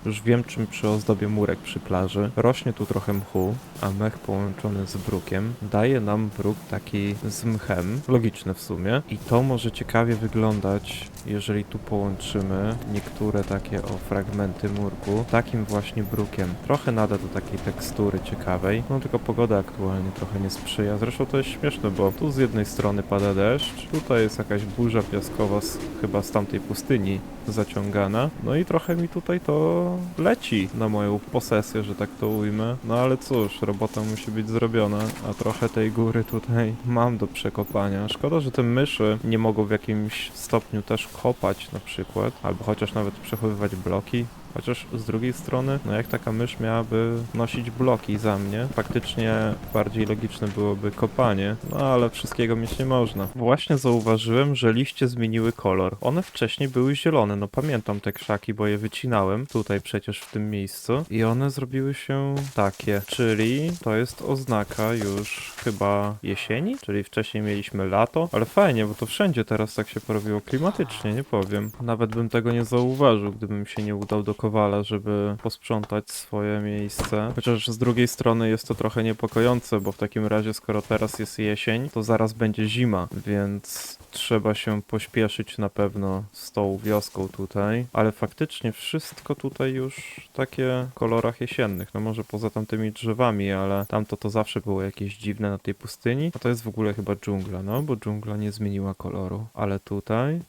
Już wiem, czym przyozdobię murek przy plaży. Rośnie tu trochę mchu, a mech połączony z brukiem daje nam bruk taki z mchem. Logiczne w sumie. I to może ciekawie wyglądać, jeżeli tu połączymy niektóre takie fragmenty murku takim właśnie brukiem. Trochę nada do takiej tekstury ciekawej. No tylko pogoda aktualnie trochę nie sprzyja. Zresztą to jest śmieszne, bo tu z jednej strony pada deszcz, tutaj jest jakaś burza piaskowa chyba z tamtej pustyni zaciągana. No i trochę mi tutaj to leci na moją posesję, że tak to ujmę. No ale cóż, robota musi być zrobiona, a trochę tej góry tutaj mam do przekopania. Szkoda, że te myszy nie mogą w jakimś stopniu też kopać na przykład, albo chociaż nawet przechowywać bloki. Chociaż z drugiej strony, no jak taka mysz miałaby nosić bloki za mnie, faktycznie bardziej logiczne byłoby kopanie, no ale wszystkiego mieć nie można. Właśnie zauważyłem, że liście zmieniły kolor. One wcześniej były zielone, no pamiętam te krzaki, bo je wycinałem tutaj przecież w tym miejscu i one zrobiły się takie, czyli to jest oznaka już chyba jesieni, czyli wcześniej mieliśmy lato, ale fajnie, bo to wszędzie teraz tak się porobiło klimatycznie, nie powiem. Nawet bym tego nie zauważył, gdybym się nie udał do Kowala, żeby posprzątać swoje miejsce. Chociaż z drugiej strony jest to trochę niepokojące, bo w takim razie, skoro teraz jest jesień, to zaraz będzie zima, więc trzeba się pośpieszyć na pewno z tą wioską tutaj. Ale faktycznie wszystko tutaj już takie w kolorach jesiennych. No może poza tamtymi drzewami, ale tamto to zawsze było jakieś dziwne na tej pustyni. A to jest w ogóle chyba dżungla, no bo dżungla nie zmieniła koloru. Ale tutaj...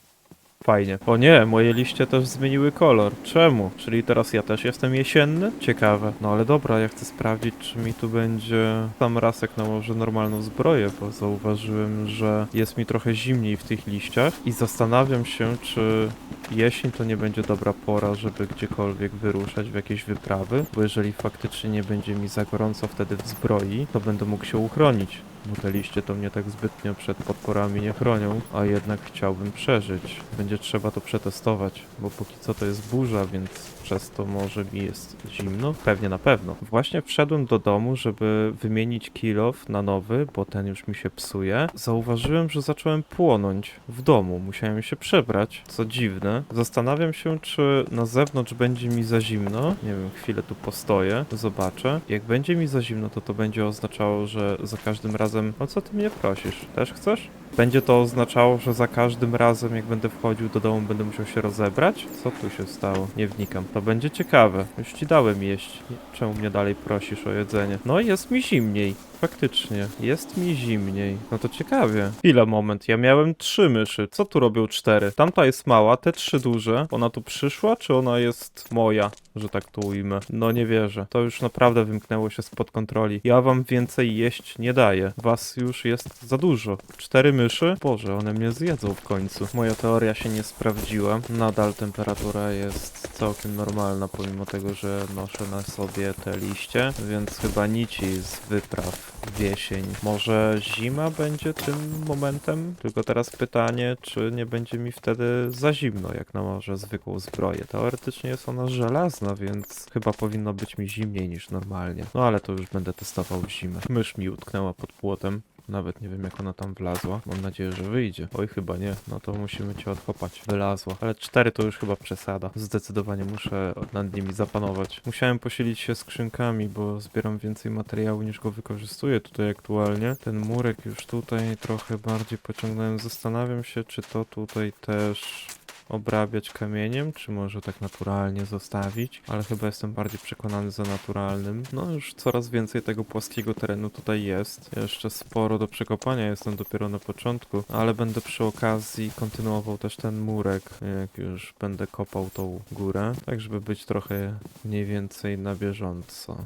Fajnie. O nie, moje liście też zmieniły kolor. Czemu? Czyli teraz ja też jestem jesienny? Ciekawe. No ale dobra, ja chcę sprawdzić, czy mi tu będzie sam Rasek nałoży normalną zbroję, bo zauważyłem, że jest mi trochę zimniej w tych liściach i zastanawiam się, czy jesień to nie będzie dobra pora, żeby gdziekolwiek wyruszać w jakieś wyprawy, bo jeżeli faktycznie nie będzie mi za gorąco wtedy w zbroi, to będę mógł się uchronić. Bo te liście to mnie tak zbytnio przed podporami nie chronią, a jednak chciałbym przeżyć. Będzie trzeba to przetestować, bo póki co to jest burza, więc przez to może mi jest zimno? Pewnie na pewno. Właśnie wszedłem do domu, żeby wymienić kill off na nowy, bo ten już mi się psuje. Zauważyłem, że zacząłem płonąć w domu. Musiałem się przebrać, co dziwne. Zastanawiam się, czy na zewnątrz będzie mi za zimno. Nie wiem, chwilę tu postoję, zobaczę. Jak będzie mi za zimno, to będzie oznaczało, że za każdym razem... O co ty mnie prosisz? Też chcesz? Będzie to oznaczało, że za każdym razem, jak będę wchodził do domu, będę musiał się rozebrać? Co tu się stało? Nie wnikam. To będzie ciekawe. Już ci dałem jeść. Czemu mnie dalej prosisz o jedzenie? No, jest mi zimniej. Faktycznie, jest mi zimniej. No to ciekawie. Chwila, moment, ja miałem 3 myszy. Co tu robią 4? Tamta jest mała, te 3 duże. Ona tu przyszła, czy ona jest moja? Że tak to ujmę. No nie wierzę. To już naprawdę wymknęło się spod kontroli. Ja wam więcej jeść nie daję. Was już jest za dużo. 4 myszy? Boże, one mnie zjedzą w końcu. Moja teoria się nie sprawdziła. Nadal temperatura jest całkiem normalna, pomimo tego, że noszę na sobie te liście, więc chyba nici z wypraw w jesień. Może zima będzie tym momentem? Tylko teraz pytanie, czy nie będzie mi wtedy za zimno, jak nałożę zwykłą zbroję. Teoretycznie jest ona żelazna, więc chyba powinno być mi zimniej niż normalnie. No ale to już będę testował w zimę. Mysz mi utknęła pod płotem. Nawet nie wiem, jak ona tam wlazła. Mam nadzieję, że wyjdzie. Oj, chyba nie. No to musimy cię odkopać. Wylazła. Ale 4 to już chyba przesada. Zdecydowanie muszę nad nimi zapanować. Musiałem posilić się skrzynkami, bo zbieram więcej materiału niż go wykorzystuję tutaj aktualnie. Ten murek już tutaj trochę bardziej pociągnąłem. Zastanawiam się, czy to tutaj też obrabiać kamieniem, czy może tak naturalnie zostawić, ale chyba jestem bardziej przekonany za naturalnym. No już coraz więcej tego płaskiego terenu tutaj jest. Jeszcze sporo do przekopania, jestem dopiero na początku, ale będę przy okazji kontynuował też ten murek, jak już będę kopał tą górę, tak żeby być trochę mniej więcej na bieżąco.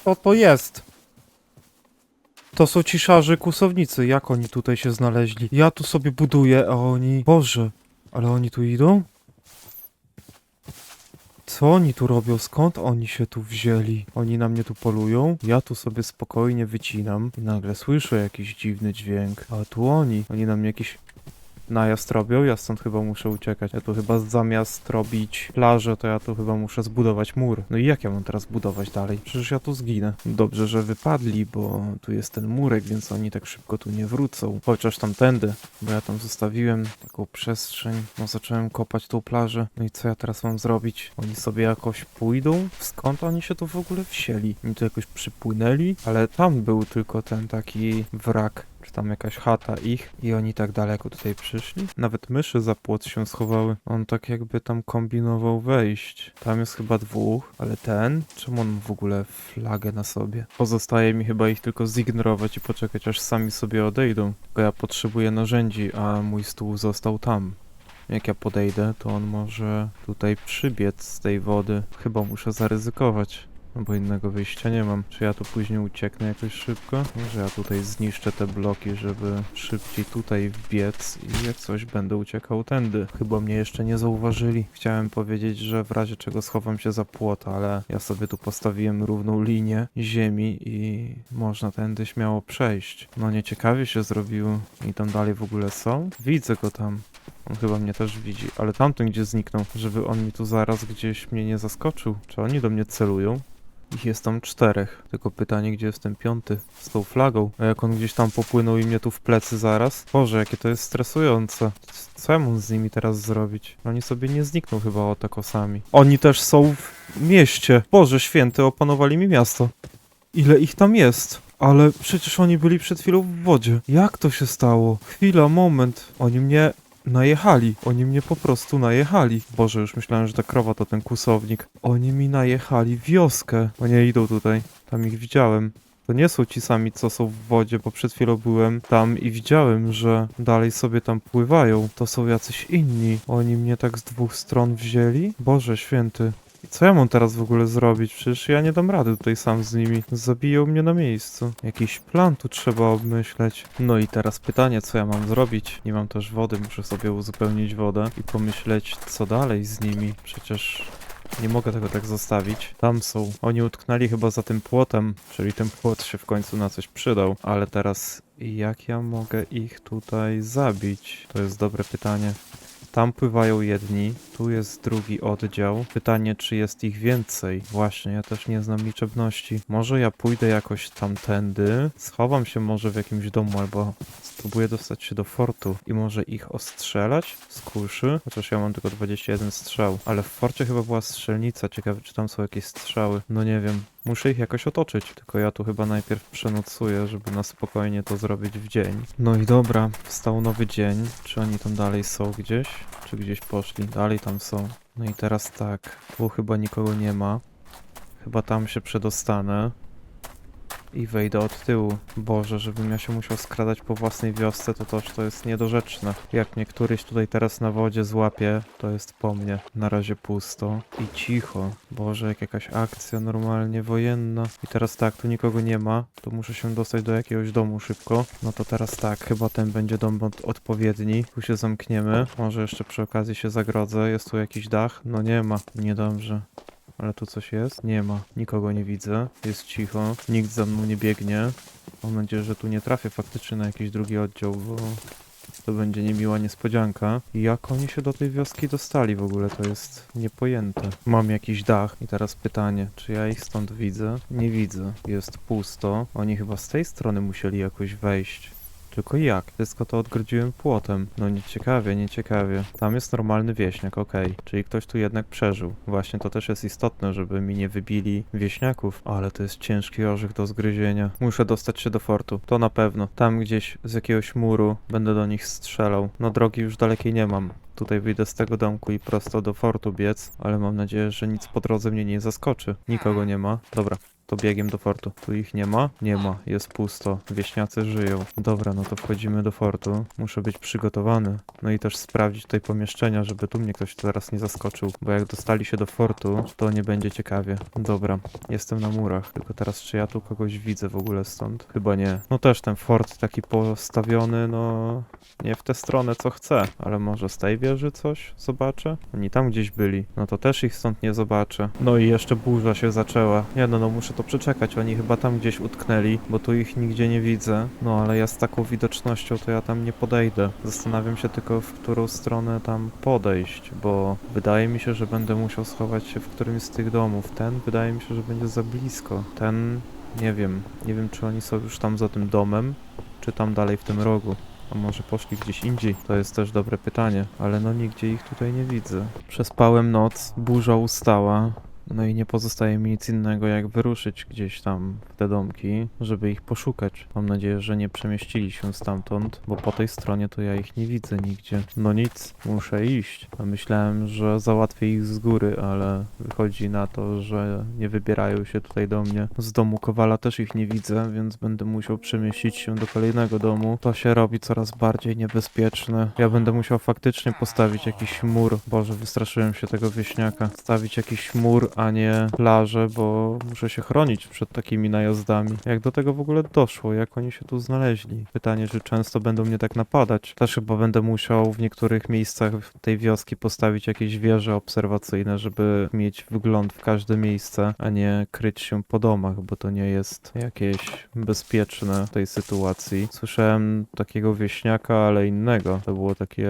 Co to jest? To są ci szarzy kłusownicy, jak oni tutaj się znaleźli? Ja tu sobie buduję, a oni... Boże, ale oni tu idą? Co oni tu robią? Skąd oni się tu wzięli? Oni na mnie tu polują? Ja tu sobie spokojnie wycinam i nagle słyszę jakiś dziwny dźwięk. A tu oni na mnie jakieś... najazd robią, ja stąd chyba muszę uciekać. Ja tu chyba zamiast robić plażę, to ja tu chyba muszę zbudować mur. No i jak ja mam teraz budować dalej? Przecież ja tu zginę. Dobrze, że wypadli, bo tu jest ten murek, więc oni tak szybko tu nie wrócą. Chociaż tamtędy, bo ja tam zostawiłem taką przestrzeń. No zacząłem kopać tą plażę. No i co ja teraz mam zrobić? Oni sobie jakoś pójdą? Skąd oni się tu w ogóle wzięli? Oni tu jakoś przypłynęli? Ale tam był tylko ten taki wrak. Czy tam jakaś chata ich i oni tak daleko tutaj przyszli? Nawet myszy za płot się schowały. On tak jakby tam kombinował wejść. Tam jest chyba dwóch, ale ten? Czemu on w ogóle flagę na sobie? Pozostaje mi chyba ich tylko zignorować i poczekać, aż sami sobie odejdą. Bo ja potrzebuję narzędzi, a mój stół został tam. Jak ja podejdę, to on może tutaj przybiec z tej wody. Chyba muszę zaryzykować. No bo innego wyjścia nie mam. Czy ja tu później ucieknę jakoś szybko? Może ja tutaj zniszczę te bloki, żeby szybciej tutaj wbiec i jak coś będę uciekał tędy. Chyba mnie jeszcze nie zauważyli. Chciałem powiedzieć, że w razie czego schowam się za płot, ale ja sobie tu postawiłem równą linię ziemi i można tędy śmiało przejść. No nieciekawie się zrobiło. I tam dalej w ogóle są? Widzę go tam. On chyba mnie też widzi, ale tamten gdzie zniknął, żeby on mi tu zaraz gdzieś mnie nie zaskoczył. Czy oni do mnie celują? Ich jest tam 4. Tylko pytanie, gdzie jest ten 5 z tą flagą? A jak on gdzieś tam popłynął i mnie tu w plecy zaraz? Boże, jakie to jest stresujące. Co ja mam z nimi teraz zrobić? Oni sobie nie znikną chyba o tak sami. Oni też są w mieście. Boże święty, opanowali mi miasto. Ile ich tam jest? Ale przecież oni byli przed chwilą w wodzie. Jak to się stało? Chwila, moment. Oni mnie najechali. Oni mnie po prostu najechali. Boże, już myślałem, że ta krowa to ten kłusownik. Oni mi najechali wioskę. Oni idą tutaj. Tam ich widziałem. To nie są ci sami, co są w wodzie, bo przed chwilą byłem tam i widziałem, że dalej sobie tam pływają. To są jacyś inni. Oni mnie tak z 2 stron wzięli? Boże święty. Co ja mam teraz w ogóle zrobić? Przecież ja nie dam rady tutaj sam z nimi. Zabiją mnie na miejscu. Jakiś plan tu trzeba obmyśleć. No i teraz pytanie, co ja mam zrobić? Nie mam też wody, muszę sobie uzupełnić wodę i pomyśleć, co dalej z nimi. Przecież nie mogę tego tak zostawić. Tam są. Oni utknęli chyba za tym płotem, czyli ten płot się w końcu na coś przydał. Ale teraz jak ja mogę ich tutaj zabić? To jest dobre pytanie. Tam pływają jedni, tu jest drugi oddział. Pytanie, czy jest ich więcej? Właśnie, ja też nie znam liczebności. Może ja pójdę jakoś tamtędy, schowam się może w jakimś domu, albo spróbuję dostać się do fortu i może ich ostrzelać z kuszy. Chociaż ja mam tylko 21 strzał. Ale w forcie chyba była strzelnica, ciekawe czy tam są jakieś strzały. No nie wiem. Muszę ich jakoś otoczyć, tylko ja tu chyba najpierw przenocuję, żeby na spokojnie to zrobić w dzień. No i dobra, wstał nowy dzień. Czy oni tam dalej są gdzieś? Czy gdzieś poszli? Dalej tam są. No i teraz tak, tu chyba nikogo nie ma. Chyba tam się przedostanę. I wejdę od tyłu. Boże, żebym ja się musiał skradać po własnej wiosce, to jest niedorzeczne. Jak mnie któryś tutaj teraz na wodzie złapie, to jest po mnie. Na razie pusto i cicho. Boże, jak jakaś akcja normalnie wojenna. I teraz tak, tu nikogo nie ma, to muszę się dostać do jakiegoś domu szybko. No to teraz tak, chyba ten będzie dom odpowiedni. Tu się zamkniemy. Może jeszcze przy okazji się zagrodzę. Jest tu jakiś dach? No nie ma. Niedobrze. Ale tu coś jest? Nie ma. Nikogo nie widzę. Jest cicho. Nikt za mną nie biegnie. Mam nadzieję, że tu nie trafię faktycznie na jakiś drugi oddział, bo to będzie niemiła niespodzianka. I jak oni się do tej wioski dostali w ogóle? To jest niepojęte. Mam jakiś dach i teraz pytanie, czy ja ich stąd widzę? Nie widzę. Jest pusto. Oni chyba z tej strony musieli jakoś wejść. Tylko jak? Wszystko to odgrodziłem płotem. No nieciekawie, nieciekawie. Tam jest normalny wieśniak, okej. Czyli ktoś tu jednak przeżył. Właśnie to też jest istotne, żeby mi nie wybili wieśniaków. Ale to jest ciężki orzech do zgryzienia. Muszę dostać się do fortu. To na pewno. Tam gdzieś z jakiegoś muru będę do nich strzelał. No drogi już dalekiej nie mam. Tutaj wyjdę z tego domku i prosto do fortu biec. Ale mam nadzieję, że nic po drodze mnie nie zaskoczy. Nikogo nie ma. Dobra. To biegiem do fortu. Tu ich nie ma? Nie ma. Jest pusto. Wieśniacy żyją. Dobra, no to wchodzimy do fortu. Muszę być przygotowany. No i też sprawdzić tutaj pomieszczenia, żeby tu mnie ktoś teraz nie zaskoczył. Bo jak dostali się do fortu, to nie będzie ciekawie. Dobra, jestem na murach. Tylko teraz czy ja tu kogoś widzę w ogóle stąd? Chyba nie. No też ten fort taki postawiony, no... Nie w tę stronę co chcę. Ale może z tej wieży coś zobaczę? Oni tam gdzieś byli. No to też ich stąd nie zobaczę. No i jeszcze burza się zaczęła. Nie no, muszę to przeczekać. Oni chyba tam gdzieś utknęli, bo tu ich nigdzie nie widzę. No ale ja z taką widocznością to ja tam nie podejdę. Zastanawiam się tylko, w którą stronę tam podejść, bo wydaje mi się, że będę musiał schować się w którymś z tych domów. Ten wydaje mi się, że będzie za blisko. Ten nie wiem. Nie wiem, czy oni są już tam za tym domem, czy tam dalej w tym rogu. A może poszli gdzieś indziej? To jest też dobre pytanie, ale no nigdzie ich tutaj nie widzę. Przespałem noc, burza ustała. No i nie pozostaje mi nic innego, jak wyruszyć gdzieś tam w te domki, żeby ich poszukać. Mam nadzieję, że nie przemieścili się stamtąd, bo po tej stronie to ja ich nie widzę nigdzie. No nic, muszę iść. A myślałem, że załatwię ich z góry, ale wychodzi na to, że nie wybierają się tutaj do mnie. Z domu Kowala też ich nie widzę, więc będę musiał przemieścić się do kolejnego domu. To się robi coraz bardziej niebezpieczne. Ja będę musiał faktycznie postawić jakiś mur. Boże, wystraszyłem się tego wieśniaka. Stawić jakiś mur, a nie plażę, bo muszę się chronić przed takimi najazdami. Jak do tego w ogóle doszło? Jak oni się tu znaleźli? Pytanie, czy często będą mnie tak napadać? Też chyba będę musiał w niektórych miejscach tej wioski postawić jakieś wieże obserwacyjne, żeby mieć wgląd w każde miejsce, a nie kryć się po domach, bo to nie jest jakieś bezpieczne w tej sytuacji. Słyszałem takiego wieśniaka, ale innego. To było takie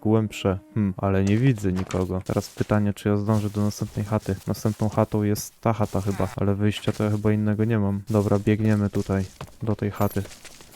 głębsze. Ale nie widzę nikogo. Teraz pytanie, czy ja zdążę do następnej chaty. Następną chatą jest ta chata chyba, ale wyjścia to ja chyba innego nie mam. Dobra, biegniemy tutaj, do tej chaty.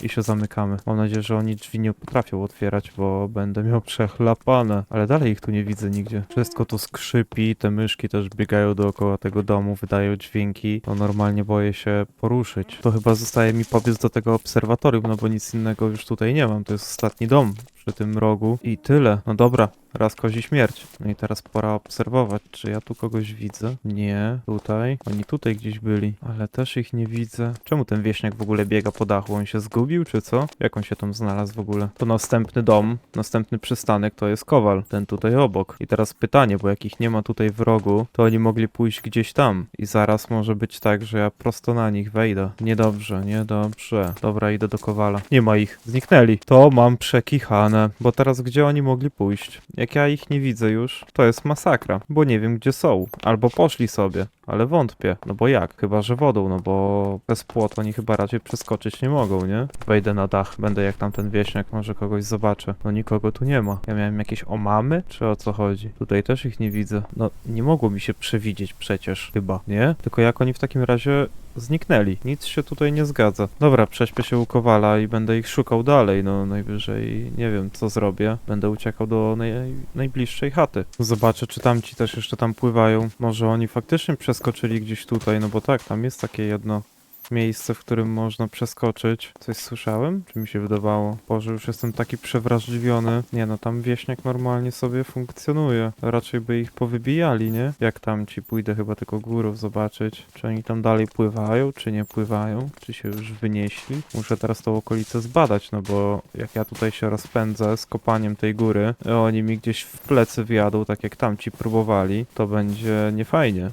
I się zamykamy. Mam nadzieję, że oni drzwi nie potrafią otwierać, bo będę miał przechlapane. Ale dalej ich tu nie widzę nigdzie. Wszystko tu skrzypi, te myszki też biegają dookoła tego domu, wydają dźwięki. No normalnie boję się poruszyć. To chyba zostaje mi pobiec do tego obserwatorium, no bo nic innego już tutaj nie mam. To jest ostatni dom przy tym rogu. I tyle. No dobra. Raz kozi śmierć. No i teraz pora obserwować, czy ja tu kogoś widzę? Nie, tutaj. Oni tutaj gdzieś byli, ale też ich nie widzę. Czemu ten wieśniak w ogóle biega po dachu? On się zgubił, czy co? Jak on się tam znalazł w ogóle? To następny dom, następny przystanek to jest Kowal, ten tutaj obok. I teraz pytanie, bo jak ich nie ma tutaj w rogu, to oni mogli pójść gdzieś tam. I zaraz może być tak, że ja prosto na nich wejdę. Niedobrze, niedobrze. Dobra, idę do Kowala. Nie ma ich, zniknęli. To mam przekichane, bo teraz gdzie oni mogli pójść? Jak ja ich nie widzę już, to jest masakra, bo nie wiem gdzie są. Albo poszli sobie, ale wątpię. No bo jak? Chyba, że wodą, no bo bez płot oni chyba raczej przeskoczyć nie mogą, nie? Wejdę na dach, będę jak tam ten wieśniak, może kogoś zobaczę. No nikogo tu nie ma. Ja miałem jakieś omamy? Czy o co chodzi? Tutaj też ich nie widzę. No nie mogło mi się przewidzieć przecież, chyba, nie? Tylko jak oni w takim razie zniknęli. Nic się tutaj nie zgadza. Dobra, prześpię się u Kowala i będę ich szukał dalej. No najwyżej nie wiem co zrobię. Będę uciekał do najbliższej chaty. Zobaczę, czy tamci też jeszcze tam pływają. Może oni faktycznie przeskoczyli gdzieś tutaj, no bo tak, tam jest takie jedno miejsce, w którym można przeskoczyć. Coś słyszałem? Czy mi się wydawało? Boże, już jestem taki przewrażliwiony. Nie no, tam wieśniak normalnie sobie funkcjonuje. Raczej by ich powybijali, nie? Jak tam ci pójdę chyba tylko górą zobaczyć, czy oni tam dalej pływają, czy nie pływają, czy się już wynieśli. Muszę teraz tą okolicę zbadać, no bo jak ja tutaj się rozpędzę z kopaniem tej góry, a oni mi gdzieś w plecy wjadą, tak jak tamci próbowali, to będzie niefajnie.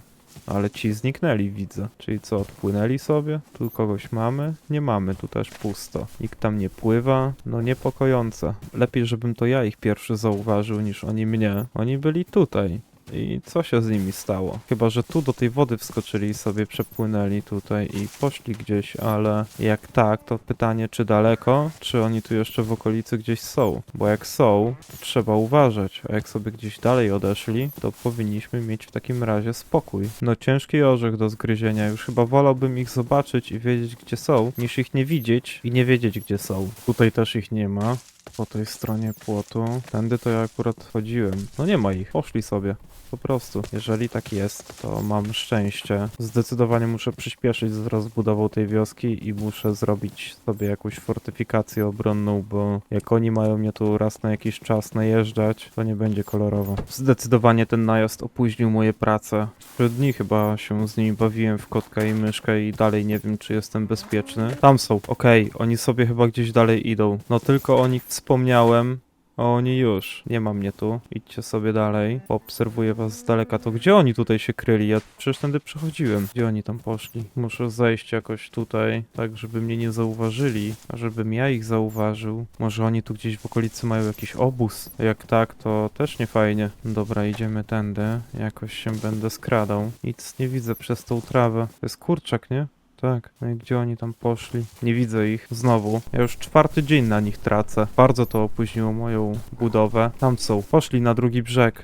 Ale ci zniknęli, widzę. Czyli co, odpłynęli sobie? Tu kogoś mamy? Nie mamy, tu też pusto. Nikt tam nie pływa? No niepokojące. Lepiej, żebym to ja ich pierwszy zauważył, niż oni mnie. Oni byli tutaj. I co się z nimi stało? Chyba, że tu do tej wody wskoczyli i sobie przepłynęli tutaj i poszli gdzieś, ale jak tak, to pytanie, czy daleko, czy oni tu jeszcze w okolicy gdzieś są? Bo jak są, to trzeba uważać, a jak sobie gdzieś dalej odeszli, to powinniśmy mieć w takim razie spokój. No ciężki orzech do zgryzienia, już chyba wolałbym ich zobaczyć i wiedzieć, gdzie są, niż ich nie widzieć i nie wiedzieć, gdzie są. Tutaj też ich nie ma. Po tej stronie płotu. Tędy to ja akurat chodziłem. No nie ma ich. Poszli sobie. Po prostu. Jeżeli tak jest, to mam szczęście. Zdecydowanie muszę przyspieszyć z rozbudową tej wioski i muszę zrobić sobie jakąś fortyfikację obronną, bo jak oni mają mnie tu raz na jakiś czas najeżdżać, to nie będzie kolorowo. Zdecydowanie ten najazd opóźnił moje prace. 3 dni chyba się z nimi bawiłem w kotka i myszkę i dalej nie wiem, czy jestem bezpieczny. Tam są. Okej, oni sobie chyba gdzieś dalej idą. No tylko o nich wspomniałem. O, oni już. Nie ma mnie tu. Idźcie sobie dalej. Poobserwuję was z daleka. To gdzie oni tutaj się kryli? Ja przecież tędy przechodziłem. Gdzie oni tam poszli? Muszę zejść jakoś tutaj, tak żeby mnie nie zauważyli, a żebym ja ich zauważył. Może oni tu gdzieś w okolicy mają jakiś obóz? Jak tak, to też nie fajnie. Dobra, idziemy tędy. Jakoś się będę skradał. Nic nie widzę przez tą trawę. To jest kurczak, nie? Tak, no i gdzie oni tam poszli? Nie widzę ich znowu. Ja już 4. dzień na nich tracę. Bardzo to opóźniło moją budowę. Tam są. Poszli na drugi brzeg.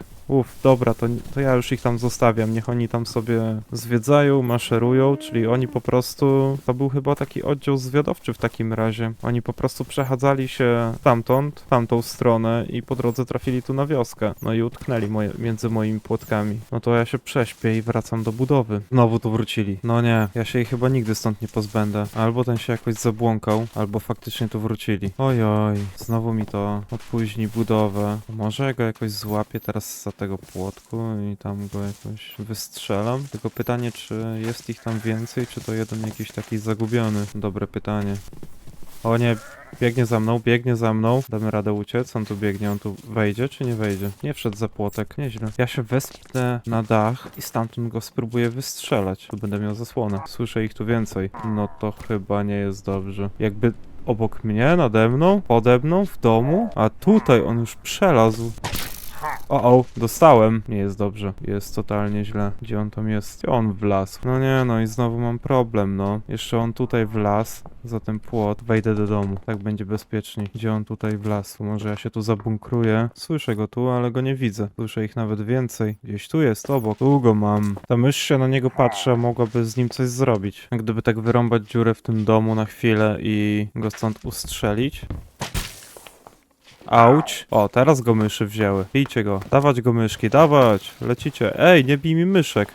Dobra, to ja już ich tam zostawiam. Niech oni tam sobie zwiedzają, maszerują, czyli oni po prostu... To był chyba taki oddział zwiadowczy w takim razie. Oni po prostu przechadzali się stamtąd, w tamtą stronę i po drodze trafili tu na wioskę. No i utknęli między moimi płotkami. No to ja się prześpię i wracam do budowy. Znowu tu wrócili. No nie, ja się ich chyba nigdy stąd nie pozbędę. Albo ten się jakoś zabłąkał, albo faktycznie tu wrócili. Ojoj, znowu mi to opóźni budowę. Może ja go jakoś złapię teraz za tego płotku i tam go jakoś wystrzelam. Tylko pytanie, czy jest ich tam więcej, czy to jeden jakiś taki zagubiony? Dobre pytanie. O nie, biegnie za mną. Damy radę uciec. On tu biegnie, on tu wejdzie, czy nie wejdzie? Nie wszedł za płotek, nieźle. Ja się wespnę na dach i stamtąd go spróbuję wystrzelać. Tu będę miał zasłonę. Słyszę ich tu więcej. No to chyba nie jest dobrze. Jakby obok mnie, nade mną, pode mną, w domu, a tutaj on już przelazł. O, dostałem. Nie jest dobrze. Jest totalnie źle. Gdzie on tam jest? Gdzie on wlazł? No nie, no i znowu mam problem, no. Jeszcze on tutaj wlazł za ten płot. Wejdę do domu. Tak będzie bezpieczniej. Gdzie on tutaj wlazł? Może ja się tu zabunkruję? Słyszę go tu, ale go nie widzę. Słyszę ich nawet więcej. Gdzieś tu jest, obok. Tu go mam. Ta mysz się na niego patrzy, a mogłaby z nim coś zrobić. Gdyby tak wyrąbać dziurę w tym domu na chwilę i go stąd ustrzelić. Auć. O, teraz go myszy wzięły. Bijcie go. Dawać go myszki, dawać. Lecicie. Ej, nie bij mi myszek.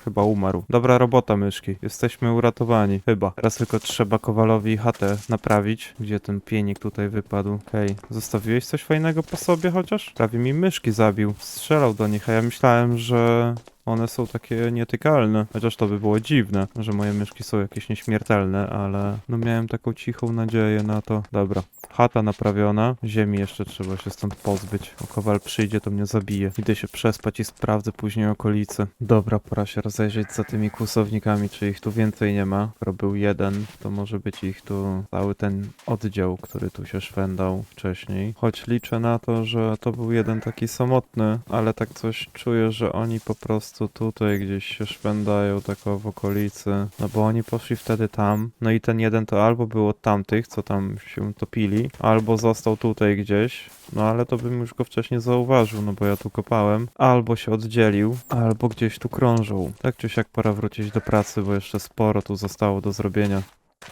Chyba umarł. Dobra robota, myszki. Jesteśmy uratowani. Chyba. Teraz tylko trzeba Kowalowi chatę naprawić. Gdzie ten pienik tutaj wypadł? Okej. Zostawiłeś coś fajnego po sobie chociaż? Prawie mi myszki zabił. Strzelał do nich, a ja myślałem, że... One są takie nietykalne, chociaż to by było dziwne, że moje myszki są jakieś nieśmiertelne, ale no miałem taką cichą nadzieję na to. Dobra, chata naprawiona, ziemi jeszcze trzeba się stąd pozbyć. O, Kowal przyjdzie, to mnie zabije. Idę się przespać i sprawdzę później okolice. Dobra, pora się rozejrzeć za tymi kłusownikami, czy ich tu więcej nie ma. Skoro był jeden, to może być ich tu cały ten oddział, który tu się szwendał wcześniej. Choć liczę na to, że to był jeden taki samotny, ale tak coś czuję, że oni po prostu tutaj gdzieś się szpędają tak w okolicy, no bo oni poszli wtedy tam, no i ten jeden to albo był od tamtych, co tam się topili, albo został tutaj gdzieś, no ale to bym już go wcześniej zauważył, no bo ja tu kopałem, albo się oddzielił, albo gdzieś tu krążą. Tak czy siak pora wrócić do pracy, bo jeszcze sporo tu zostało do zrobienia.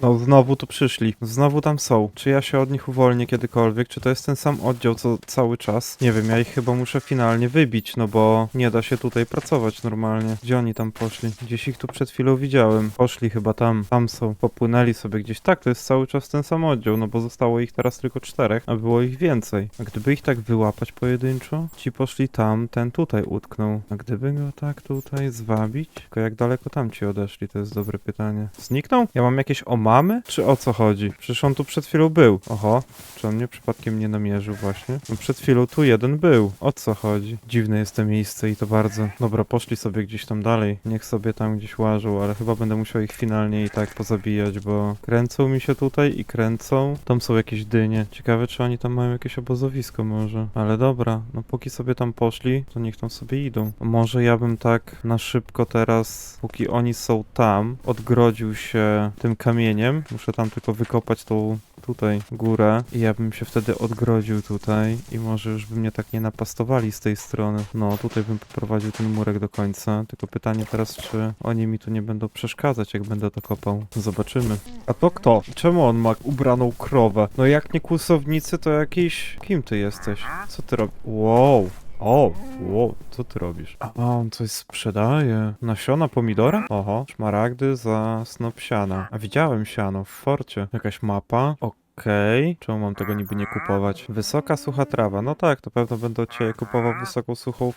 No znowu tu przyszli, znowu tam są. Czy ja się od nich uwolnię kiedykolwiek? Czy to jest ten sam oddział co cały czas? Nie wiem, ja ich chyba muszę finalnie wybić, no bo nie da się tutaj pracować normalnie. Gdzie oni tam poszli? Gdzieś ich tu przed chwilą widziałem. Poszli chyba tam, tam są. Popłynęli sobie gdzieś. Tak, to jest cały czas ten sam oddział, no bo zostało ich teraz tylko 4, a było ich więcej. A gdyby ich tak wyłapać pojedynczo? Ci poszli tam, ten tutaj utknął. A gdyby go tak tutaj zwabić? Tylko jak daleko tam ci odeszli? To jest dobre pytanie. Zniknął? Ja mam jakieś mamy? Czy o co chodzi? Przecież on tu przed chwilą był. Oho, czy on mnie przypadkiem nie namierzył właśnie? No przed chwilą tu jeden był. O co chodzi? Dziwne jest to miejsce i to bardzo. Dobra, poszli sobie gdzieś tam dalej. Niech sobie tam gdzieś łażą, ale chyba będę musiał ich finalnie i tak pozabijać, bo kręcą mi się tutaj i kręcą. Tam są jakieś dynie. Ciekawe, czy oni tam mają jakieś obozowisko może. Ale dobra, no póki sobie tam poszli, to niech tam sobie idą. Może ja bym tak na szybko teraz, póki oni są tam, odgrodził się tym kamieniem. Muszę tam tylko wykopać tą tutaj górę i ja bym się wtedy odgrodził tutaj i może już by mnie tak nie napastowali z tej strony. No, tutaj bym poprowadził ten murek do końca. Tylko pytanie teraz, czy oni mi tu nie będą przeszkadzać, jak będę to kopał. Zobaczymy. A to kto? Czemu on ma ubraną krowę? No jak nie kłusownicy, to jakiś... Kim ty jesteś? Co ty robisz? Wow. O, wow, co ty robisz? A, on coś sprzedaje. Nasiona pomidora? Oho, szmaragdy za snop siana. A widziałem siano w forcie. Jakaś mapa. Okej. Czemu mam tego niby nie kupować? Wysoka, sucha trawa. No tak, to pewno będę od ciebie kupował wysoką, suchą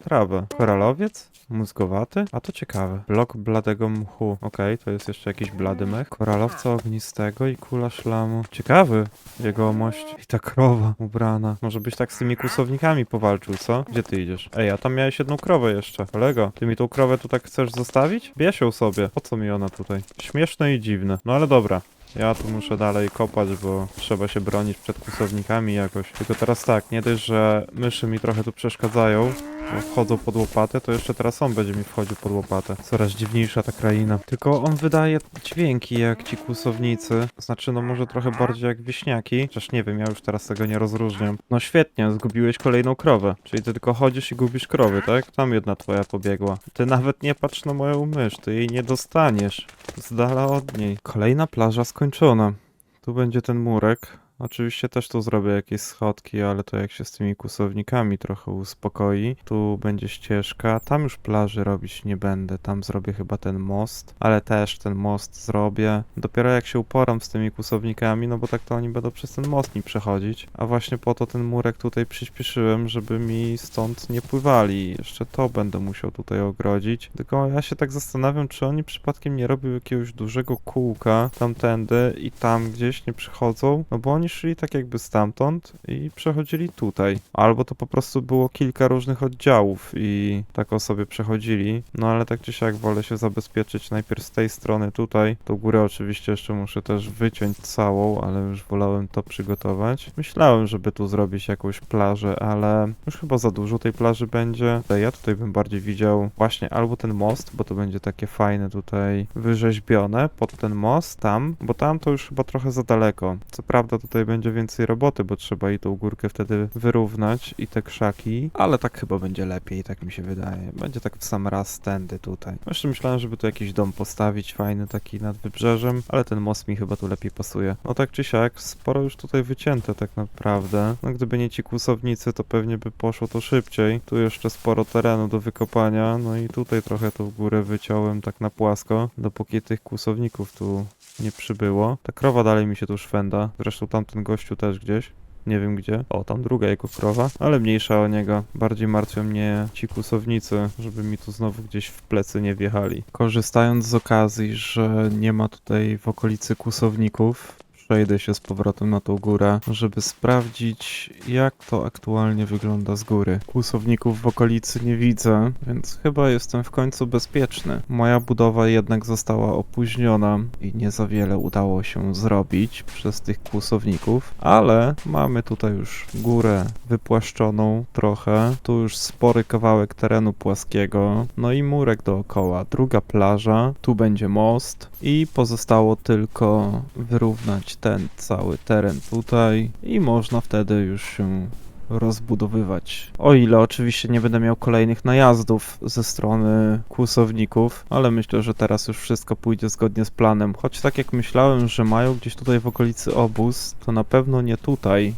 trawę. Koralowiec? Mózgowaty? A to ciekawe. Blok bladego mchu. Okej, to jest jeszcze jakiś blady mech. Koralowca ognistego i kula szlamu. Ciekawy jegomość. I ta krowa ubrana. Może byś tak z tymi kłusownikami powalczył, co? Gdzie ty idziesz? Ej, a tam miałeś jedną krowę jeszcze. Kolego, ty mi tą krowę tu tak chcesz zostawić? Bierz ją sobie. Po co mi ona tutaj? Śmieszne i dziwne. No ale dobra. Ja tu muszę dalej kopać, bo trzeba się bronić przed kłusownikami jakoś. Tylko teraz tak, nie dość, że myszy mi trochę tu przeszkadzają, bo wchodzą pod łopatę, to jeszcze teraz on będzie mi wchodził pod łopatę. Coraz dziwniejsza ta kraina. Tylko on wydaje dźwięki jak ci kłusownicy. Znaczy, no może trochę bardziej jak wieśniaki. Chociaż nie wiem, ja już teraz tego nie rozróżniam. No świetnie, zgubiłeś kolejną krowę. Czyli ty tylko chodzisz i gubisz krowy, tak? Tam jedna twoja pobiegła. Ty nawet nie patrz na moją mysz, ty jej nie dostaniesz. Z dala od niej. Kolejna plaża skończona. Tu będzie ten murek. Oczywiście też tu zrobię jakieś schodki, ale to jak się z tymi kłusownikami trochę uspokoi. Tu będzie ścieżka. Tam już plaży robić nie będę. Tam zrobię chyba ten most, ale też ten most zrobię. Dopiero jak się uporam z tymi kłusownikami, no bo tak to oni będą przez ten most mi przechodzić. A właśnie po to ten murek tutaj przyspieszyłem, żeby mi stąd nie pływali. Jeszcze to będę musiał tutaj ogrodzić. Tylko ja się tak zastanawiam, czy oni przypadkiem nie robią jakiegoś dużego kółka tamtędy i tam gdzieś nie przychodzą, no bo oni szli tak jakby stamtąd i przechodzili tutaj. Albo to po prostu było kilka różnych oddziałów i tak o sobie przechodzili. No ale tak czy siak wolę się zabezpieczyć najpierw z tej strony tutaj. Tą górę oczywiście jeszcze muszę też wyciąć całą, ale już wolałem to przygotować. Myślałem, żeby tu zrobić jakąś plażę, ale już chyba za dużo tej plaży będzie. Ja tutaj bym bardziej widział właśnie albo ten most, bo to będzie takie fajne tutaj wyrzeźbione pod ten most tam, bo tam to już chyba trochę za daleko. Co prawda tutaj będzie więcej roboty, bo trzeba i tą górkę wtedy wyrównać i te krzaki, ale tak chyba będzie lepiej, tak mi się wydaje. Będzie tak w sam raz tędy tutaj. Jeszcze myślałem, żeby tu jakiś dom postawić, fajny taki nad wybrzeżem, ale ten most mi chyba tu lepiej pasuje. No tak czy siak, sporo już tutaj wycięte tak naprawdę. No gdyby nie ci kłusownicy, to pewnie by poszło to szybciej. Tu jeszcze sporo terenu do wykopania, no i tutaj trochę tą górę wyciąłem tak na płasko, dopóki tych kłusowników tu nie przybyło. Ta krowa dalej mi się tu szwenda. Zresztą tamten gościu też gdzieś. Nie wiem gdzie. O, tam druga jego krowa, ale mniejsza o niego. Bardziej martwią mnie ci kłusownicy, żeby mi tu znowu gdzieś w plecy nie wjechali. Korzystając z okazji, że nie ma tutaj w okolicy kłusowników, przejdę się z powrotem na tą górę, żeby sprawdzić, jak to aktualnie wygląda z góry. Kłusowników w okolicy nie widzę, więc chyba jestem w końcu bezpieczny. Moja budowa jednak została opóźniona i nie za wiele udało się zrobić przez tych kłusowników, ale mamy tutaj już górę wypłaszczoną trochę. Tu już spory kawałek terenu płaskiego, no i murek dookoła. Druga plaża, tu będzie most i pozostało tylko wyrównać ten cały teren tutaj i można wtedy już się rozbudowywać. O ile oczywiście nie będę miał kolejnych najazdów ze strony kłusowników, ale myślę, że teraz już wszystko pójdzie zgodnie z planem. Choć tak jak myślałem, że mają gdzieś tutaj w okolicy obóz, to na pewno nie tutaj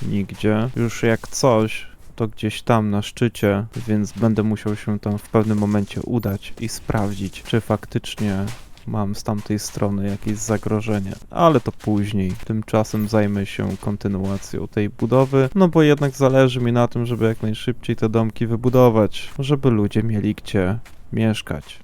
nigdzie. Już jak coś, to gdzieś tam na szczycie, więc będę musiał się tam w pewnym momencie udać i sprawdzić, czy faktycznie mam z tamtej strony jakieś zagrożenie, ale to później. Tymczasem zajmę się kontynuacją tej budowy, no bo jednak zależy mi na tym, żeby jak najszybciej te domki wybudować, żeby ludzie mieli gdzie mieszkać.